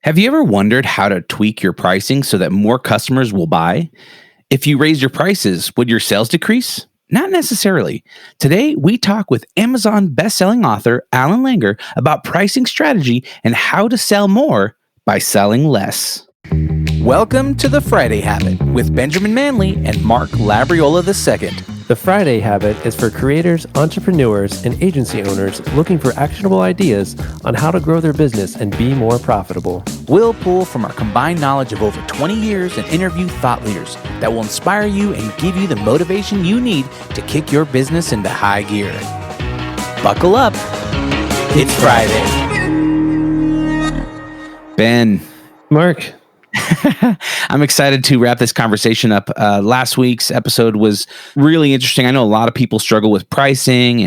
Have you ever wondered how to tweak your pricing so that more customers will buy? If you raise your prices, would your sales decrease? Not necessarily. Today, we talk with Amazon bestselling author Allan Langer about pricing strategy and how to sell more by selling less. Welcome to The Friday Habit with Benjamin Manley and Mark Labriola II. The Friday Habit is for creators, entrepreneurs, and agency owners looking for actionable ideas on how to grow their business and be more profitable. We'll pull from our combined knowledge of over 20 years and interview thought leaders that will inspire you and give you the motivation you need to kick your business into high gear. Buckle up. It's Friday. Ben. Mark. I'm excited to wrap this conversation up. Last week's episode was really interesting. I know a lot of people struggle with pricing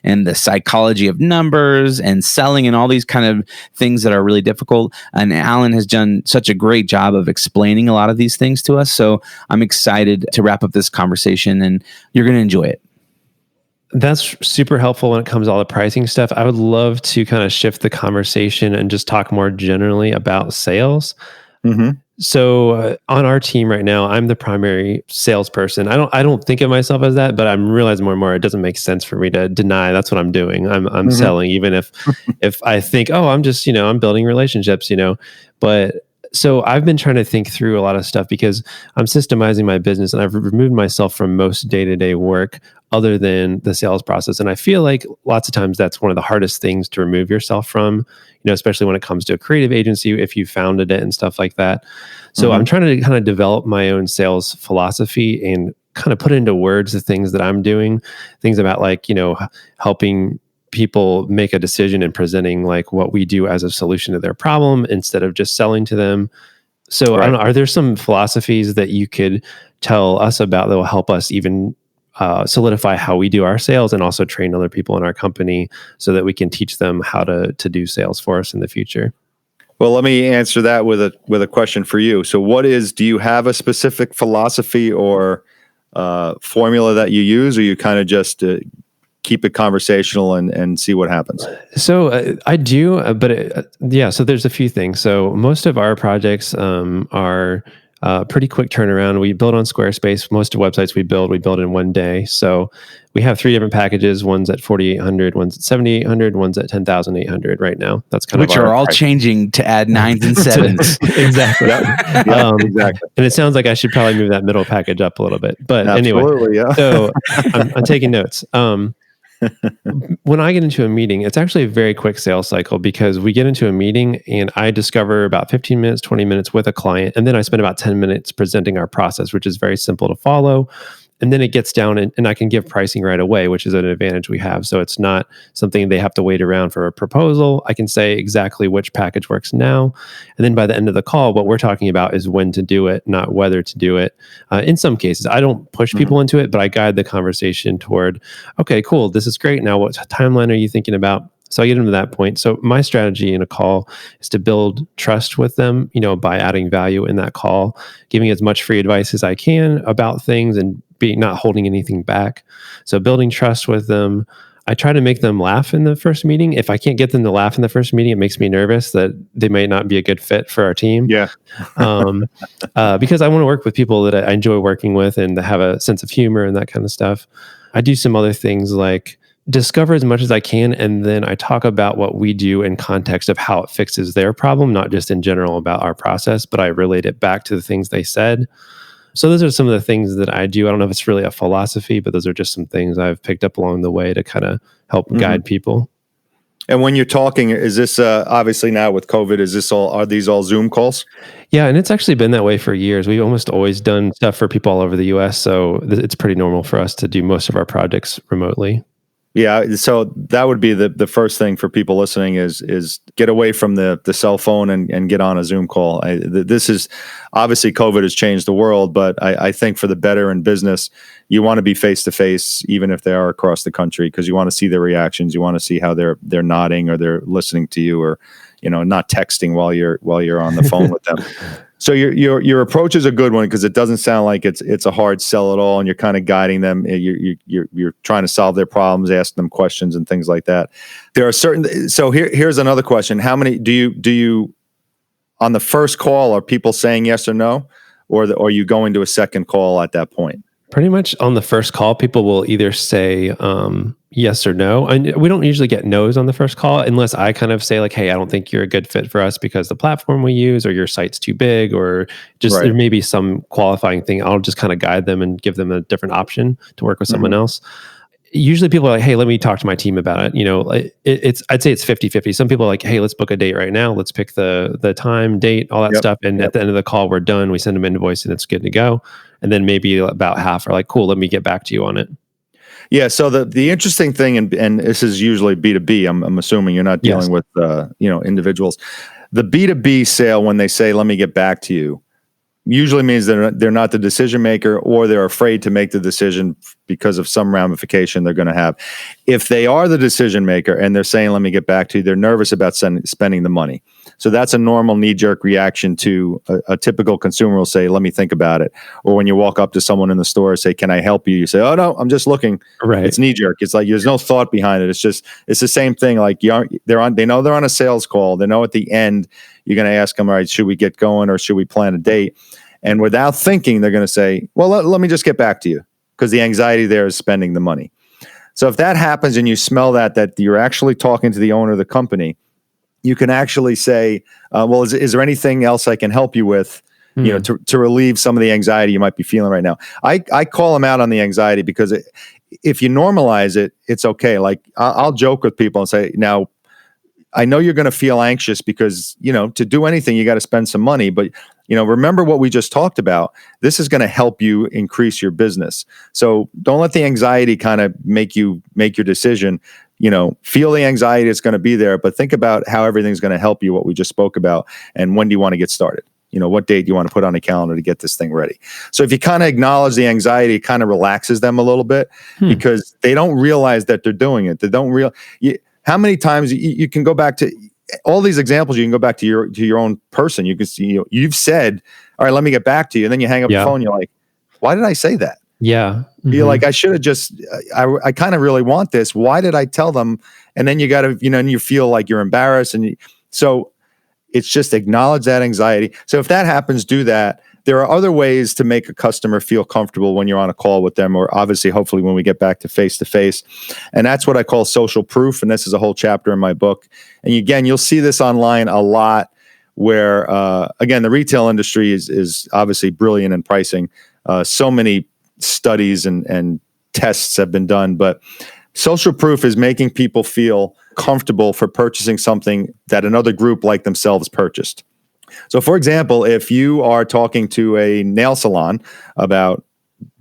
and the psychology of numbers and selling and all these kind of things that are really difficult. And Allan has done such a great job of explaining a lot of these things to us. So I'm excited to wrap up this conversation, and you're going to enjoy it. That's super helpful when it comes to all the pricing stuff. I would love to kind of shift the conversation and just talk more generally about sales. Mm-hmm. So on our team right now, I'm the primary salesperson. I don't think of myself as that, but I'm realizing more and more it doesn't make sense for me to deny that's what I'm doing. I'm selling, even if I think, I'm just, I'm building relationships, But so I've been trying to think through a lot of stuff because I'm systemizing my business and I've removed myself from most day-to-day work other than the sales process. And I feel like lots of times that's one of the hardest things to remove yourself from, especially when it comes to a creative agency, if you founded it and stuff like that. So I'm trying to kind of develop my own sales philosophy and kind of put into words the things that I'm doing, things about like, helping people make a decision and presenting like what we do as a solution to their problem instead of just selling to them. So I don't know, are there some philosophies that you could tell us about that will help us even solidify how we do our sales and also train other people in our company so that we can teach them how to do sales for us in the future? Well, let me answer that with a question for you. So do you have a specific philosophy or formula that you use, or you kind of just keep it conversational and see what happens? So I do, but so there's a few things. So most of our projects are pretty quick turnaround. We build on Squarespace. Most of the websites we build in one day. So we have 3 different packages. One's at 4,800, one's at 7,800, one's at 10,800 right now. That's kind which of are all changing to add 9s and 7s. Exactly. Exactly. And it sounds like I should probably move that middle package up a little bit. But Absolutely, anyway, so I'm taking notes. When I get into a meeting, it's actually a very quick sales cycle because we get into a meeting and I discover about 15 minutes, 20 minutes with a client. And then I spend about 10 minutes presenting our process, which is very simple to follow. And then it gets down and I can give pricing right away, which is an advantage we have. So it's not something they have to wait around for a proposal. I can say exactly which package works now. And then by the end of the call, what we're talking about is when to do it, not whether to do it. In some cases, I don't push people into it, but I guide the conversation toward, okay, cool, this is great. Now, what timeline are you thinking about? So I get them to that point. So my strategy in a call is to build trust with them, by adding value in that call, giving as much free advice as I can about things and not holding anything back. So building trust with them. I try to make them laugh in the first meeting. If I can't get them to laugh in the first meeting, it makes me nervous that they may not be a good fit for our team. Yeah. Because I want to work with people that I enjoy working with and that have a sense of humor and that kind of stuff. I do some other things like discover as much as I can, and then I talk about what we do in context of how it fixes their problem, not just in general about our process, but I relate it back to the things they said. So those are some of the things that I do. I don't know if it's really a philosophy, but those are just some things I've picked up along the way to kind of help guide people. And when you're talking, is this obviously now with COVID, are these all Zoom calls? Yeah, and it's actually been that way for years. We've almost always done stuff for people all over the US, so it's pretty normal for us to do most of our projects remotely. Yeah, so that would be the first thing for people listening is get away from the cell phone and get on a Zoom call. This is obviously COVID has changed the world, but I think for the better in business, you want to be face to face, even if they are across the country, because you want to see their reactions. You want to see how they're nodding or they're listening to you, or not texting while you're on the phone with them. So your approach is a good one because it doesn't sound like it's a hard sell at all, and you're kind of guiding them. You're trying to solve their problems, ask them questions and things like that. There are certain. So here's another question: how many do you on the first call, are people saying yes or no, or are you going to a second call at that point? Pretty much on the first call, people will either say yes or no. And we don't usually get no's on the first call unless I kind of say like, hey, I don't think you're a good fit for us because the platform we use or your site's too big or just Right. there may be some qualifying thing. I'll just kind of guide them and give them a different option to work with someone else. Usually people are like, hey, let me talk to my team about it. You know, I'd say it's 50-50. Some people are like, hey, let's book a date right now. Let's pick the time, date, all that stuff. And at the end of the call, we're done. We send them an invoice and it's good to go. And then maybe about half are like, cool, let me get back to you on it. Yeah. So the interesting thing, and this is usually B2B, I'm assuming you're not dealing with, individuals. The B2B sale, when they say, let me get back to you, usually means they're not the decision maker, or they're afraid to make the decision because of some ramification they're going to have. If they are the decision maker and they're saying, let me get back to you, they're nervous about spending the money. So that's a normal knee-jerk reaction to a typical consumer will say, let me think about it. Or when you walk up to someone in the store and say, can I help you? You say, oh, no, I'm just looking. Right. It's knee-jerk. It's like there's no thought behind it. It's the same thing. Like they know they're on a sales call. They know at the end you're going to ask them, all right, should we get going or should we plan a date? And without thinking, they're going to say, well, let me just get back to you, because the anxiety there is spending the money. So if that happens and you smell that you're actually talking to the owner of the company, you can actually say, well, is there anything else I can help you with, to relieve some of the anxiety you might be feeling right now? I call them out on the anxiety because if you normalize it, it's okay. Like I'll joke with people and say, now, I know you're going to feel anxious because, to do anything, you got to spend some money, but remember what we just talked about. This is going to help you increase your business. So don't let the anxiety kind of make you make your decision. Feel the anxiety, it's going to be there, but think about how everything's going to help you, what we just spoke about, and when do you want to get started? What date do you want to put on a calendar to get this thing ready? So if you kind of acknowledge the anxiety, it kind of relaxes them a little bit because they don't realize that they're doing it. They don't how many times you can go back to all these examples? You can go back to your own person. You can see, you've said, all right, let me get back to you. And then you hang up the phone. You're like, why did I say that? Yeah. Mm-hmm. You're like, I should have just, I kind of really want this. Why did I tell them? And then you got to, and you feel like you're embarrassed. So it's just acknowledge that anxiety. So if that happens, do that. There are other ways to make a customer feel comfortable when you're on a call with them, or obviously, hopefully, when we get back to face-to-face. And that's what I call social proof. And this is a whole chapter in my book. And again, you'll see this online a lot where, again, the retail industry is obviously brilliant in pricing. So many studies and tests have been done. But social proof is making people feel comfortable for purchasing something that another group like themselves purchased. So, for example, if you are talking to a nail salon about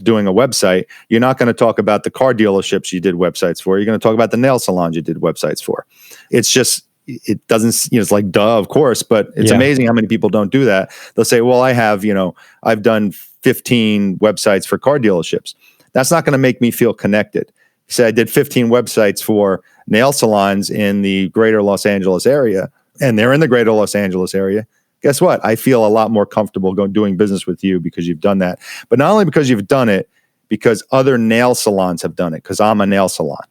doing a website, you're not going to talk about the car dealerships you did websites for. You're going to talk about the nail salons you did websites for. It's just, it doesn't, it's like, duh, of course, but it's amazing how many people don't do that. They'll say, well, I've done 15 websites for car dealerships. That's not going to make me feel connected. You say I did 15 websites for nail salons in the greater Los Angeles area, and they're in the greater Los Angeles area. Guess what? I feel a lot more comfortable doing business with you because you've done that. But not only because you've done it, because other nail salons have done it, because I'm a nail salon.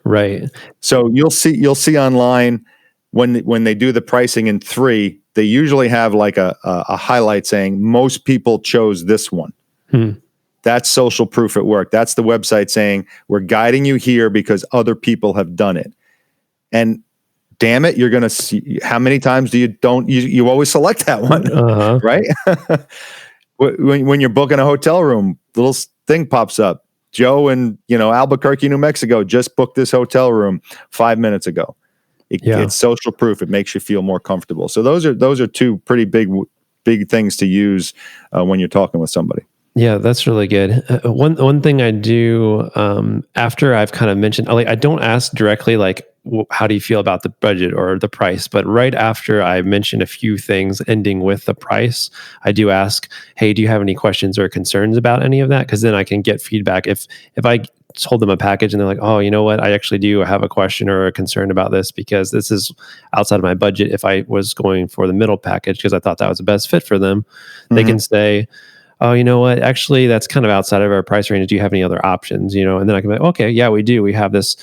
Right. So you'll see online when they do the pricing in 3, they usually have like a highlight saying most people chose this one. That's social proof at work. That's the website saying we're guiding you here because other people have done it. And damn it, you're going to see how many times do you always select that one, right? when you're booking a hotel room, little thing pops up. Joe in Albuquerque, New Mexico just booked this hotel room 5 minutes ago. It's social proof. It makes you feel more comfortable. So those are 2 pretty big things to use when you're talking with somebody. Yeah, that's really good. One thing I do after I've kind of mentioned, like, I don't ask directly like, how do you feel about the budget or the price? But right after I mention a few things ending with the price, I do ask, hey, do you have any questions or concerns about any of that? Because then I can get feedback. If I told them a package and they're like, oh, you know what, I actually do have a question or a concern about this because this is outside of my budget. If I was going for the middle package because I thought that was the best fit for them, they can say, oh, you know what? Actually, that's kind of outside of our price range. Do you have any other options? And then I can be like, okay, yeah, we do. We have this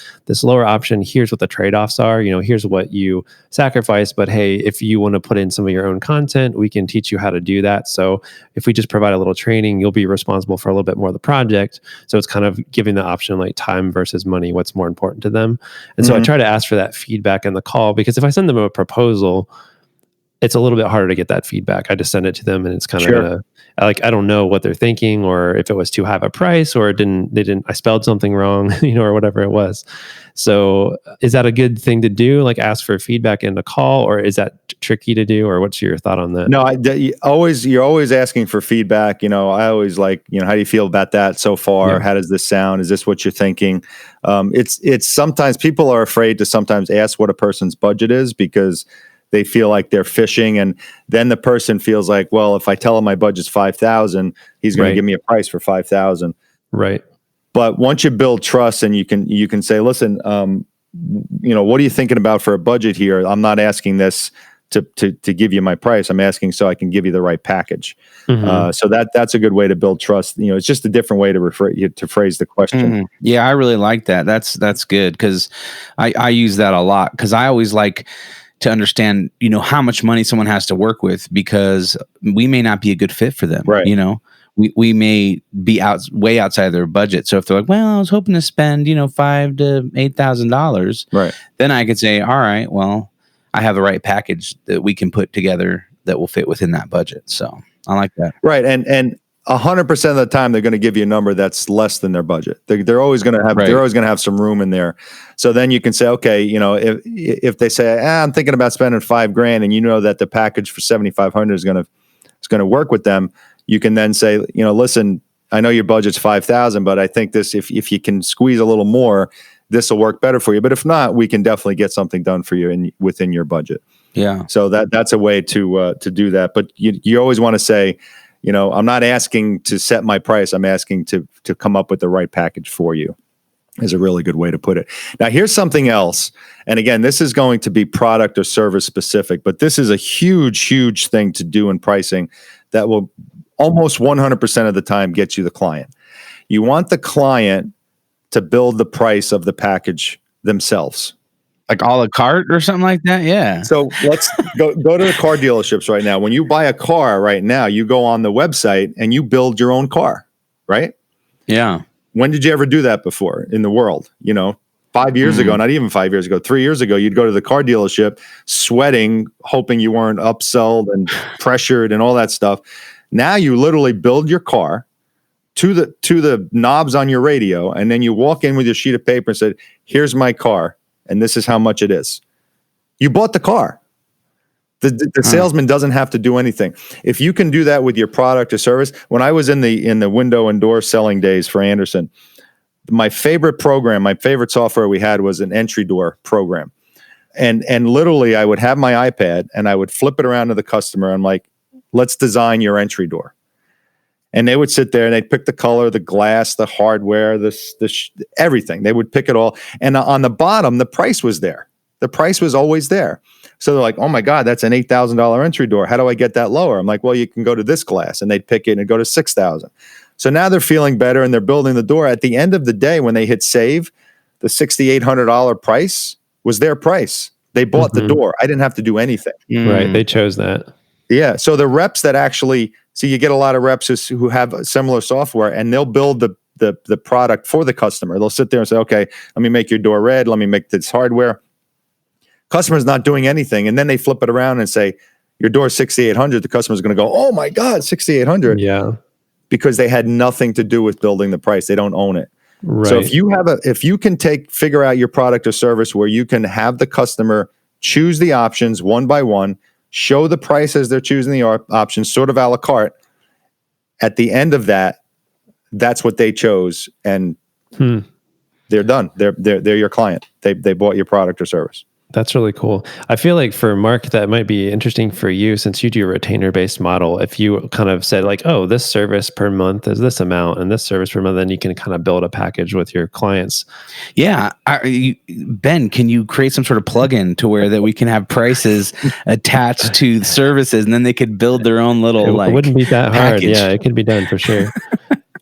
lower option. Here's what the trade-offs are. Here's what you sacrifice. But hey, if you want to put in some of your own content, we can teach you how to do that. So if we just provide a little training, you'll be responsible for a little bit more of the project. So it's kind of giving the option like time versus money, what's more important to them. And so I try to ask for that feedback in the call, because if I send them a proposal, it's a little bit harder to get that feedback. I just send it to them, and it's kind of I don't know what they're thinking, or if it was too high of a price, or I spelled something wrong, or whatever it was. So is that a good thing to do? Like ask for feedback in the call, or is that tricky to do, or what's your thought on that? No, you're always asking for feedback. I always like, how do you feel about that so far? Yeah. How does this sound? Is this what you're thinking? It's sometimes people are afraid to sometimes ask what a person's budget is, because they feel like they're fishing, and then the person feels like, well, if I tell him my budget's 5,000, he's going to give me a price for 5,000. Right. But once you build trust, and you can say, listen, what are you thinking about for a budget here? I'm not asking this to give you my price. I'm asking so I can give you the right package. So that's a good way to build trust. It's just a different way to phrase the question. Yeah, I really like that. That's good, because I use that a lot, because I always like to understand, how much money someone has to work with, because we may not be a good fit for them. Right. We may be way outside of their budget. So if they're like, well, I was hoping to spend, $5,000 to $8,000. Right. Then I could say, all right, well, I have the right package that we can put together that will fit within that budget. So I like that. Right. And 100% of the time, they're going to give you a number that's less than their budget. They're always going to have they're always going to have some room in there. So then you can say, okay, if they say, I'm thinking about spending $5,000, and that the package for $7,500 is going to work with them, you can then say, listen, I know your budget's $5,000, but I think this, if you can squeeze a little more, this will work better for you. But if not, we can definitely get something done for you within your budget. Yeah. So that's a way to do that. But you always want to say, I'm not asking to set my price. I'm asking to come up with the right package for you, is a really good way to put it. Now, here's something else. And again, this is going to be product or service specific, but this is a huge, huge thing to do in pricing that will almost 100% of the time get you the client. You want the client to build the price of the package themselves. Like a la carte or something like that? Yeah. So let's go to the car dealerships right now. When you buy a car right now, you go on the website and you build your own car, right? Yeah. When did you ever do that before in the world? 5 years ago, not even 5 years ago, 3 years ago, you'd go to the car dealership sweating, hoping you weren't upsold and pressured and all that stuff. Now you literally build your car to the knobs on your radio, and then you walk in with your sheet of paper and say, here's my car, and this is how much it is. You bought the car. The salesman doesn't have to do anything. If you can do that with your product or service. When I was in the window and door selling days for Anderson, my favorite software we had was an entry door program. And literally I would have my iPad and I would flip it around to the customer. I'm like, let's design your entry door. And they would sit there and they'd pick the color, the glass, the hardware, everything. They would pick it all. And on the bottom, the price was there. The price was always there. So they're like, oh my God, that's an $8,000 entry door. How do I get that lower? I'm like, well, you can go to this glass. And they'd pick it and it'd go to $6,000. So now they're feeling better and they're building the door. At the end of the day, when they hit save, the $6,800 price was their price. They bought the door. I didn't have to do anything. Right. They chose that. Yeah. So the reps that actually, you get a lot of reps who have similar software, and they'll build the product for the customer. They'll sit there and say, okay, let me make your door red. Let me make this hardware. Customer's not doing anything. And then they flip it around and say, your door's $6,800. The customer's going to go, oh my God, $6,800. Yeah. Because they had nothing to do with building the price. They don't own it. Right. So if you can figure out your product or service where you can have the customer choose the options one by one, show the price as they're choosing the options, sort of a la carte. At the end of that, that's what they chose, and they're done. They're your client. They bought your product or service. That's really cool. I feel like for Mark, that might be interesting for you since you do a retainer-based model. If you kind of said like, oh, this service per month is this amount and this service per month, then you can kind of build a package with your clients. Yeah. Ben, can you create some sort of plugin to where that we can have prices attached to services and then they could build their own little It wouldn't be that hard. package. Yeah, it could be done for sure.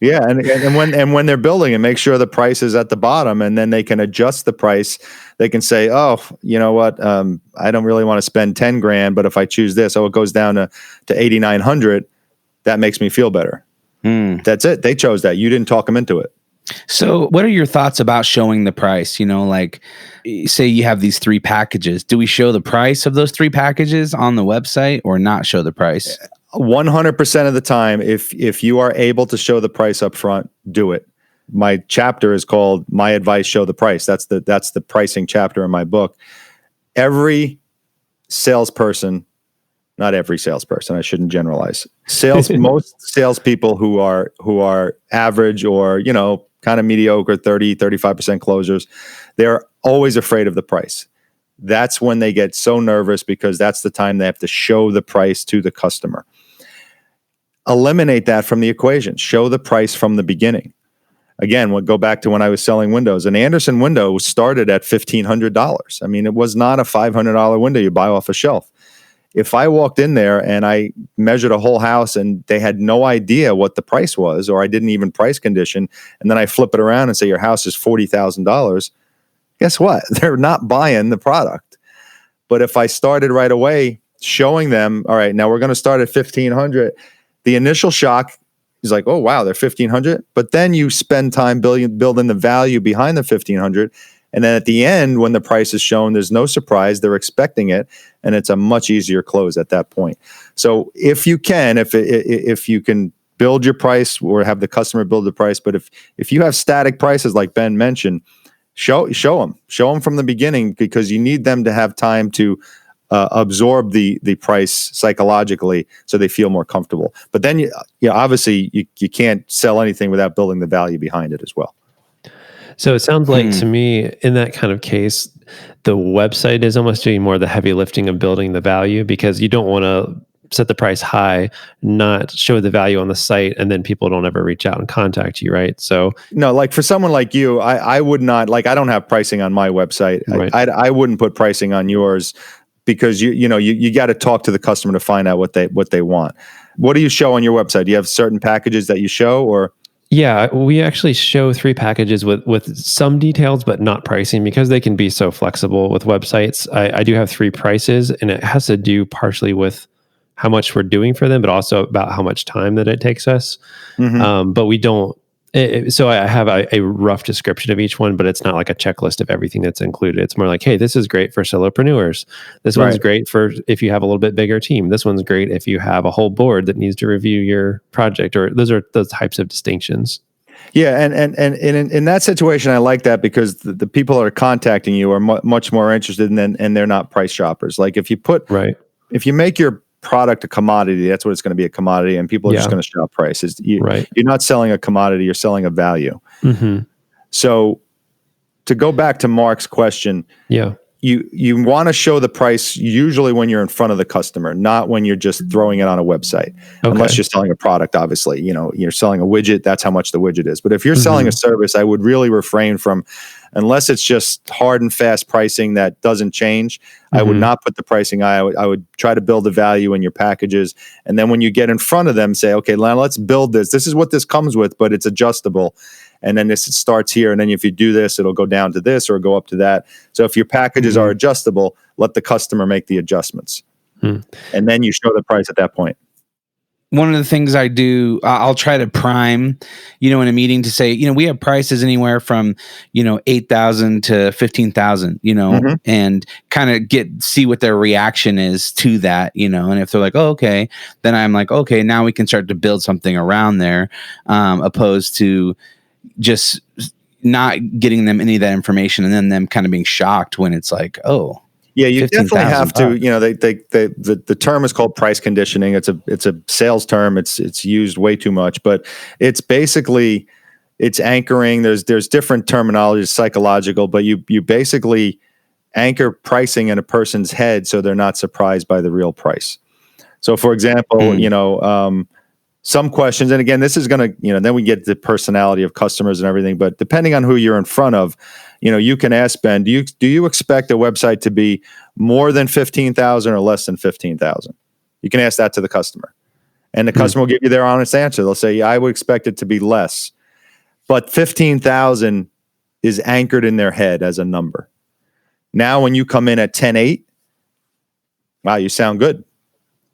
Yeah, and when they're building it, make sure the price is at the bottom, and then they can adjust the price. They can say, "Oh, you know what? I don't really want to spend 10 grand, but if I choose this, it goes down to 8,900. That makes me feel better." That's it. They chose that. You didn't talk them into it. So, what are your thoughts about showing the price? Like, say you have these 3 packages. Do we show the price of those 3 packages on the website, or not show the price? 100% of the time, if you are able to show the price up front, do it. My chapter is called "My Advice: Show the Price." That's the pricing chapter in my book. Every salesperson, not every salesperson, I shouldn't generalize. Most salespeople who are average or kind of mediocre, 30-35% closers, they're always afraid of the price. That's when they get so nervous because that's the time they have to show the price to the customer. Eliminate that from the equation. Show the price from the beginning. Again, we'll go back to when I was selling windows. An Andersen window started at $1,500. I mean, it was not a $500 window you buy off a shelf. If I walked in there and I measured a whole house and they had no idea what the price was, or I didn't even price condition, and then I flip it around and say your house is $40,000, guess what? They're not buying the product. But if I started right away showing them, all right, now we're going to start at $1,500, the initial shock is like, oh, wow, they're $1,500. But then you spend time building the value behind the $1,500. And then at the end, when the price is shown, there's no surprise. They're expecting it. And it's a much easier close at that point. So if you can, if you can build your price or have the customer build the price, but if you have static prices like Ben mentioned, show them from the beginning, because you need them to have time to absorb the price psychologically so they feel more comfortable. But then obviously you can't sell anything without building the value behind it as well. So it sounds like to me, in that kind of case, the website is almost doing more of the heavy lifting of building the value, because you don't want to set the price high, not show the value on the site, and then people don't ever reach out and contact you, right? So no, like for someone like you, I would not, like, I don't have pricing on my website. Right. I wouldn't put pricing on yours, because you got to talk to the customer to find out what they want. What do you show on your website? Do you have certain packages that you show, or? Yeah, we actually show 3 packages with some details, but not pricing, because they can be so flexible with websites. I do have 3 prices, and it has to do partially with how much we're doing for them, but also about how much time that it takes us. But we don't. So I have a rough description of each one, but it's not like a checklist of everything that's included. It's more like, hey, this is great for solopreneurs. This one's great for if you have a little bit bigger team. This one's great if you have a whole board that needs to review your project, or those are those types of distinctions. Yeah, and in that situation, I like that, because the people that are contacting you are much more interested and they're not price shoppers. Like if you make your product a commodity, that's what it's going to be, a commodity, and people are just going to shop prices. You're not selling a commodity, you're selling a value. So to go back to Mark's question, you want to show the price usually when you're in front of the customer, not when you're just throwing it on a website. Unless you're selling a product, obviously, you're selling a widget, that's how much the widget is. But if you're selling a service, I would really refrain from, unless it's just hard and fast pricing that doesn't change, I would not put the pricing. I would try to build the value in your packages. And then when you get in front of them, say, okay, now let's build this. This is what this comes with, but it's adjustable. And then this starts here. And then if you do this, it'll go down to this or go up to that. So if your packages are adjustable, let the customer make the adjustments. And then you show the price at that point. One of the things I do, I'll try to prime, in a meeting to say, we have prices anywhere from, 8,000 to 15,000, and kind of see what their reaction is to that, and if they're like, oh, okay, then I'm like, okay, now we can start to build something around there, opposed to just not getting them any of that information and then them kind of being shocked when it's like, oh. Yeah, you definitely have to. The term is called price conditioning. It's a sales term. It's used way too much, but it's basically anchoring. There's different terminology, psychological, but you basically anchor pricing in a person's head so they're not surprised by the real price. So, for example, some questions, and again, this is going to, then we get the personality of customers and everything, but depending on who you're in front of, you can ask Ben, do you expect a website to be more than 15,000 or less than 15,000? You can ask that to the customer, and the customer will give you their honest answer. They'll say, yeah, I would expect it to be less, but 15,000 is anchored in their head as a number. Now, when you come in at 10.8, wow, you sound good.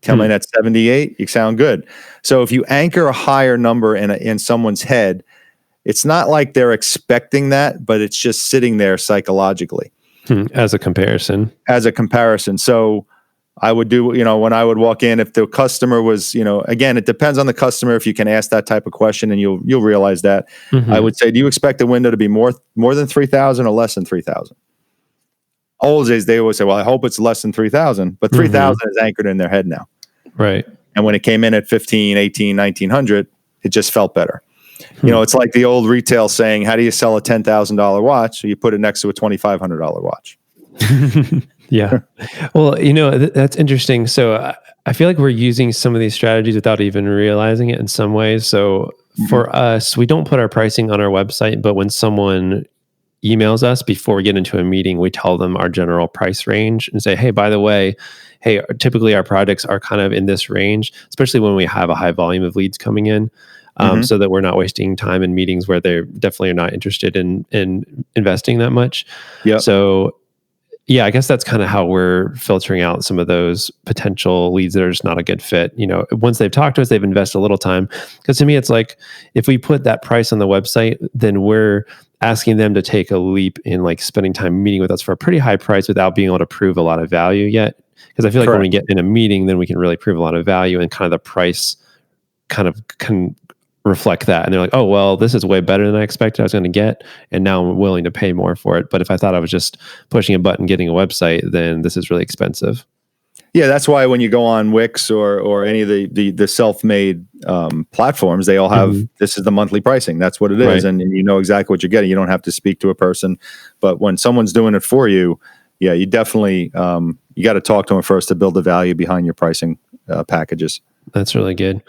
Come in at 78, you sound good. So if you anchor a higher number in someone's head, it's not like they're expecting that, but it's just sitting there psychologically. As a comparison. So I would do, when I would walk in, if the customer was, again, it depends on the customer. If you can ask that type of question, and you'll realize that. I would say, do you expect the window to be more than 3,000 or less than 3,000? Old days, they always say, well, I hope it's less than 3,000, but 3,000 is anchored in their head now. Right. And when it came in at 15, 18, 1900, it just felt better. It's like the old retail saying, how do you sell a $10,000 watch? So you put it next to a $2,500 watch. Yeah. Well, that's interesting. So I feel like we're using some of these strategies without even realizing it in some ways. So for us, we don't put our pricing on our website, but when someone emails us before we get into a meeting, we tell them our general price range and say, hey, by the way, typically our projects are kind of in this range, especially when we have a high volume of leads coming in, so that we're not wasting time in meetings where they definitely are not interested in investing that much. Yeah. So yeah, I guess that's kind of how we're filtering out some of those potential leads that are just not a good fit. Once they've talked to us, they've invested a little time. Because to me, it's like, if we put that price on the website, then we're asking them to take a leap in like spending time meeting with us for a pretty high price without being able to prove a lot of value yet. Because I feel like when we get in a meeting, then we can really prove a lot of value, and kind of the price kind of can reflect that. And they're like, oh, well, this is way better than I expected I was going to get, and now I'm willing to pay more for it. But if I thought I was just pushing a button, getting a website, then this is really expensive. Yeah, that's why when you go on Wix or any of the self-made platforms, they all have, this is the monthly pricing. That's what it is. Right. And you know exactly what you're getting. You don't have to speak to a person. But when someone's doing it for you, yeah, you definitely, you got to talk to them first to build the value behind your pricing packages. That's really good.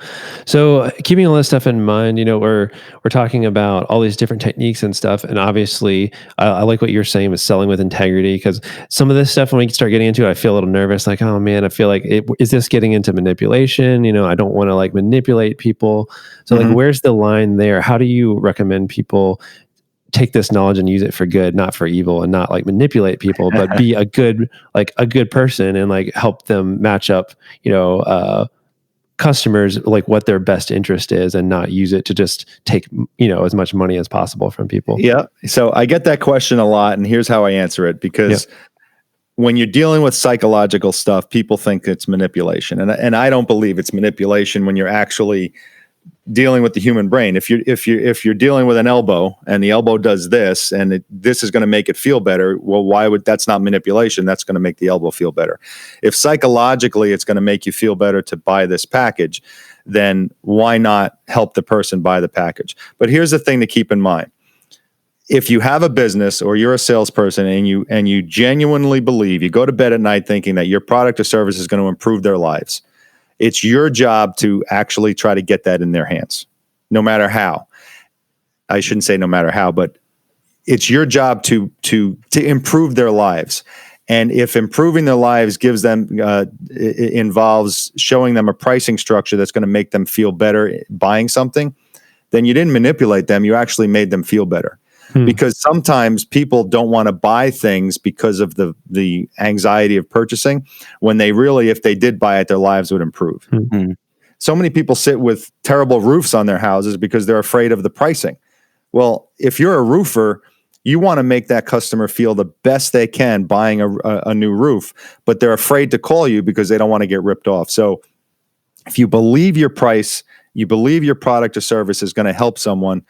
So keeping all this stuff in mind, we're talking about all these different techniques and stuff. And obviously, I like what you're saying with selling with integrity, because some of this stuff, when we start getting into it, I feel a little nervous. Like, oh man, I feel like, is this getting into manipulation? I don't want to like manipulate people. So like, where's the line there? How do you recommend people take this knowledge and use it for good, not for evil, and not like manipulate people, but be a good person and like help them match up, customers, like what their best interest is, and not use it to just take, as much money as possible from people? Yeah. So I get that question a lot, and here's how I answer it, because when you're dealing with psychological stuff, people think it's manipulation. And I don't believe it's manipulation when you're actually dealing with the human brain. If you're dealing with an elbow and the elbow does this, and this is going to make it feel better, well, that's not manipulation. That's going to make the elbow feel better. If psychologically it's going to make you feel better to buy this package, then why not help the person buy the package? But here's the thing to keep in mind. If you have a business or you're a salesperson and you genuinely believe, you go to bed at night thinking that your product or service is going to improve their lives, it's your job to actually try to get that in their hands, no matter how. I shouldn't say no matter how, but it's your job to improve their lives. And if improving their lives gives them involves showing them a pricing structure that's going to make them feel better buying something, then you didn't manipulate them. You actually made them feel better. Because sometimes people don't want to buy things because of the anxiety of purchasing, when they really, if they did buy it, their lives would improve. So many people sit with terrible roofs on their houses because they're afraid of the pricing. Well, if you're a roofer, you want to make that customer feel the best they can buying a new roof, but they're afraid to call you because they don't want to get ripped off. So if you believe your price, you believe your product or service is going to help someone,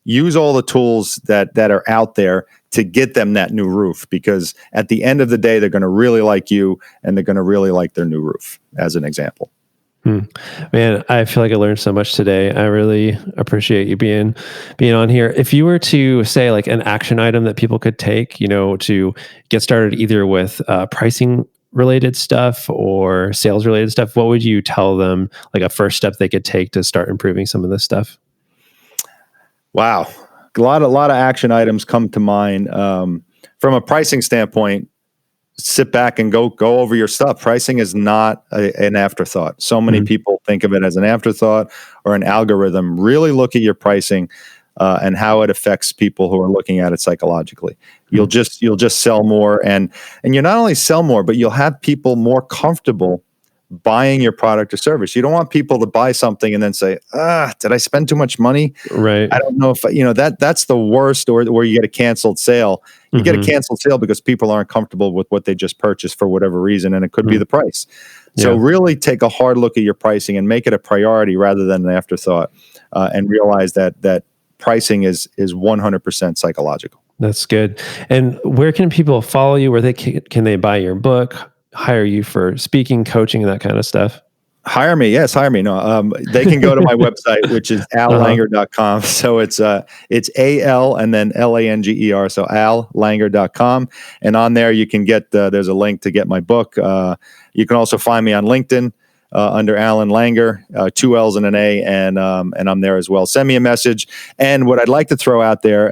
use all the tools that are out there to get them that new roof, because at the end of the day, they're going to really like you and they're going to really like their new roof, as an example. Man, I feel like I learned so much today. I really appreciate you being on here. If you were to say like an action item that people could take, to get started either with pricing related stuff or sales related stuff, what would you tell them like a first step they could take to start improving some of this stuff? Wow. A lot of action items come to mind. From a pricing standpoint, sit back and go over your stuff. Pricing is not an afterthought. So many people think of it as an afterthought or an algorithm. Really look at your pricing and how it affects people who are looking at it psychologically. You'll just sell more, and you not only sell more, but you'll have people more comfortable buying your product or service. You don't want people to buy something and then say, did I spend too much money? Right. I don't know if, that's the worst, or where you get a canceled sale. You get a canceled sale because people aren't comfortable with what they just purchased for whatever reason, and it could be the price. So really take a hard look at your pricing and make it a priority rather than an afterthought, and realize that pricing is 100% psychological. That's good. And where can people follow you? Where can they buy your book, hire you for speaking, coaching, and that kind of stuff? Hire me. Yes, hire me. No, they can go to my website, which is allanger.com. So it's AL and then LANGER. So allanger.com. And on there, you can get, there's a link to get my book. You can also find me on LinkedIn under Allan Langer, 2 L's and an A. And I'm there as well. Send me a message. And what I'd like to throw out there,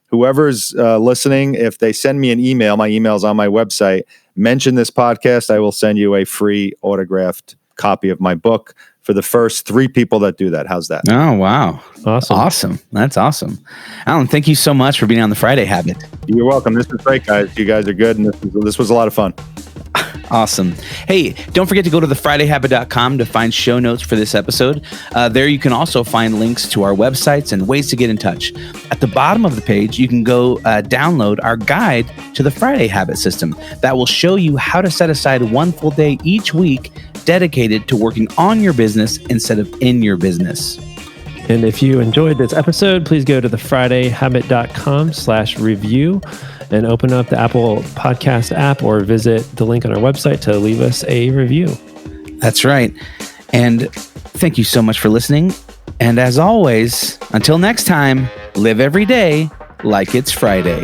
whoever's listening, if they send me an email, my email's on my website, mention this podcast, I will send you a free autographed copy of my book for the first 3 people that do that. How's that? Oh, wow. Awesome. That's awesome. Allan, thank you so much for being on the Friday Habit. You're welcome. This was great, guys. You guys are good, and this was a lot of fun. Awesome. Hey, don't forget to go to thefridayhabit.com to find show notes for this episode. There you can also find links to our websites and ways to get in touch. At the bottom of the page, you can go download our guide to the Friday Habit System that will show you how to set aside 1 full day each week dedicated to working on your business instead of in your business. And if you enjoyed this episode, please go to thefridayhabit.com/review and open up the Apple Podcast app or visit the link on our website to leave us a review. That's right. And thank you so much for listening. And as always, until next time, live every day like it's Friday.